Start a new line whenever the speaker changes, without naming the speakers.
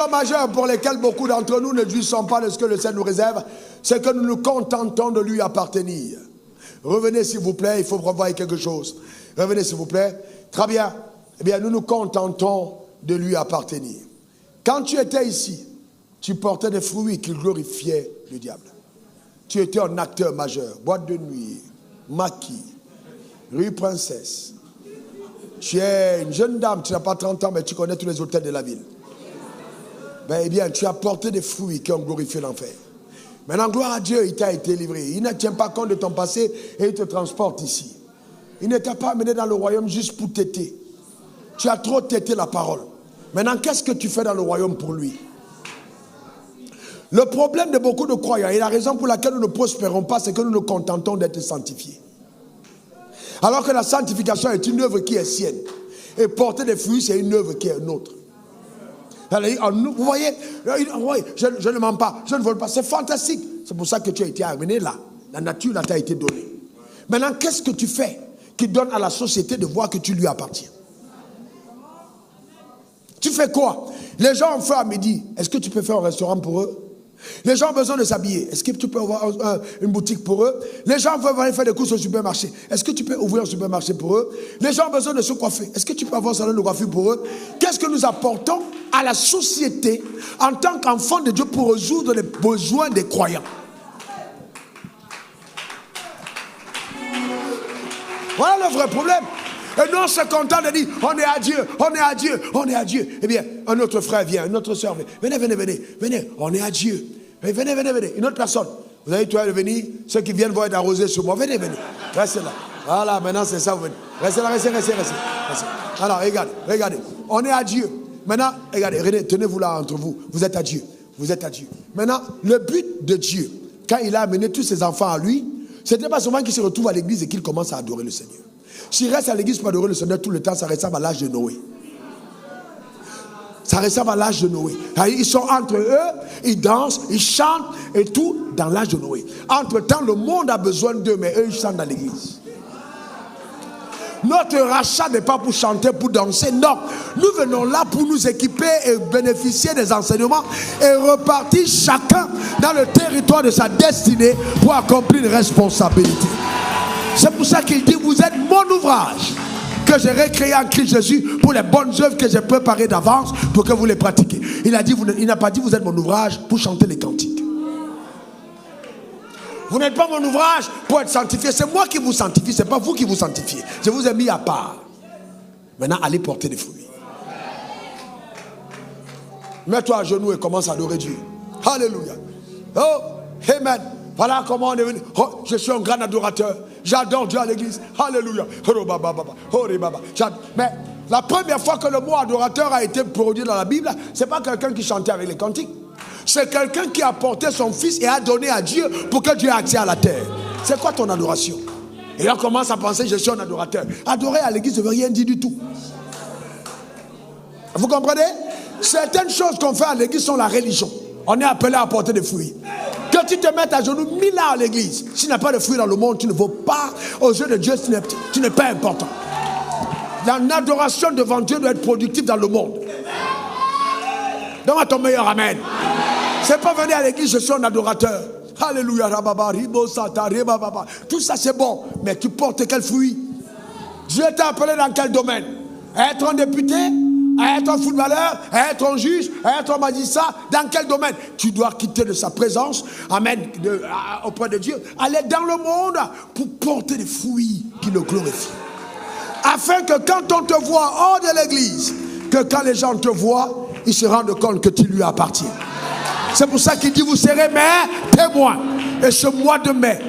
majeur pour lesquels beaucoup d'entre nous ne jouissons pas de ce que le Seigneur nous réserve, c'est que nous nous contentons de lui appartenir. Revenez s'il vous plaît, il faut revoir quelque chose. Revenez s'il vous plaît. Très bien. Eh bien, nous nous contentons de lui appartenir. Quand tu étais ici, tu portais des fruits qui glorifiaient le diable. Tu étais un acteur majeur. Boîte de nuit, maquis, rue Princesse. Tu es une jeune dame, tu n'as pas 30 ans, mais tu connais tous les hôtels de la ville. Ben, eh bien, tu as porté des fruits qui ont glorifié l'enfer. Maintenant, gloire à Dieu, il t'a été livré. Il ne tient pas compte de ton passé et il te transporte ici. Il ne t'a pas amené dans le royaume juste pour téter. Tu as trop tété la parole. Maintenant, qu'est-ce que tu fais dans le royaume pour lui? Le problème de beaucoup de croyants, et la raison pour laquelle nous ne prospérons pas, c'est que nous nous contentons d'être sanctifiés. Alors que la sanctification est une œuvre qui est sienne. Et porter des fruits, c'est une œuvre qui est nôtre. Vous voyez, je ne mens pas, je ne vole pas. C'est fantastique. C'est pour ça que tu as été amené là. La nature là t'a été donnée. Maintenant, qu'est-ce que tu fais qui donne à la société de voir que tu lui appartiens? Tu fais quoi? Les gens ont faim à midi. Est-ce que tu peux faire un restaurant pour eux? Les gens ont besoin de s'habiller. Est-ce que tu peux avoir une boutique pour eux? Les gens veulent aller faire des courses au supermarché. Est-ce que tu peux ouvrir un supermarché pour eux? Les gens ont besoin de se coiffer. Est-ce que tu peux avoir un salon de coiffure pour eux? Qu'est-ce que nous apportons à la société en tant qu'enfants de Dieu pour résoudre les besoins des croyants? Voilà le vrai problème. Et non, c'est content de dire, on est à Dieu, on est à Dieu, on est à Dieu. Eh bien, un autre frère vient, une autre soeur vient. Venez, on est à Dieu. Venez, une autre personne. Vous avez toi venir, ceux qui viennent vont être arrosés sur moi. Venez. Restez là. Voilà, maintenant c'est ça, vous venez. Restez là, restez. Alors, regardez. On est à Dieu. Maintenant, regardez, tenez-vous là entre vous. Vous êtes à Dieu. Maintenant, le but de Dieu, quand il a amené tous ses enfants à lui, c'était pas seulement qu'il se retrouve à l'église et qu'il commence à adorer le Seigneur. S'il reste à l'église pour adorer le Seigneur tout le temps, ça ressemble à l'âge de Noé. Ils sont entre eux, ils dansent, ils chantent et tout dans l'âge de Noé. Entre-temps, le monde a besoin d'eux, mais eux, ils chantent dans l'église. Notre rachat n'est pas pour chanter, pour danser, non. Nous venons là pour nous équiper et bénéficier des enseignements et repartir chacun dans le territoire de sa destinée pour accomplir une responsabilité. C'est pour ça qu'il dit, vous êtes mon ouvrage que j'ai recréé en Christ Jésus pour les bonnes œuvres que j'ai préparées d'avance pour que vous les pratiquiez. Il n'a pas dit, vous êtes mon ouvrage pour chanter les cantiques. Vous n'êtes pas mon ouvrage pour être sanctifié. C'est moi qui vous sanctifie, ce n'est pas vous qui vous sanctifiez. Je vous ai mis à part. Maintenant, allez porter des fruits. Mets-toi à genoux et commence à adorer Dieu. Alléluia. Oh, amen. Voilà comment on est venu. Oh, je suis un grand adorateur. J'adore Dieu à l'église. Alléluia. Mais la première fois que le mot adorateur a été produit dans la Bible, ce n'est pas quelqu'un qui chantait avec les cantiques. C'est quelqu'un qui a porté son fils et a donné à Dieu pour que Dieu ait accès à la terre. C'est quoi ton adoration? Et on commence à penser, je suis un adorateur. Adorer à l'église ne veut rien dire du tout. Vous comprenez? Certaines choses qu'on fait à l'église sont la religion. On est appelé à porter des fruits. Que tu te mettes à genoux 1000 ans à l'église, s'il n'y a pas de fruits dans le monde, tu ne vaux pas, aux yeux de Dieu, tu n'es pas important. L'adoration devant Dieu doit être productive dans le monde. Donne-moi ton meilleur amen. C'est pas venir à l'église, je suis un adorateur. Alléluia. Tout ça c'est bon, mais tu portes quel fruit? Dieu t'a appelé dans quel domaine? À être un député, à être un footballeur, à être un juge, à être un magistrat, dans quel domaine? Tu dois quitter de sa présence, amen, auprès de Dieu, aller dans le monde pour porter des fruits qui le glorifient. Afin que quand on te voit hors de l'église, que quand les gens te voient, ils se rendent compte que tu lui appartiens. C'est pour ça qu'il dit, vous serez mes témoins. Et ce mois de mai,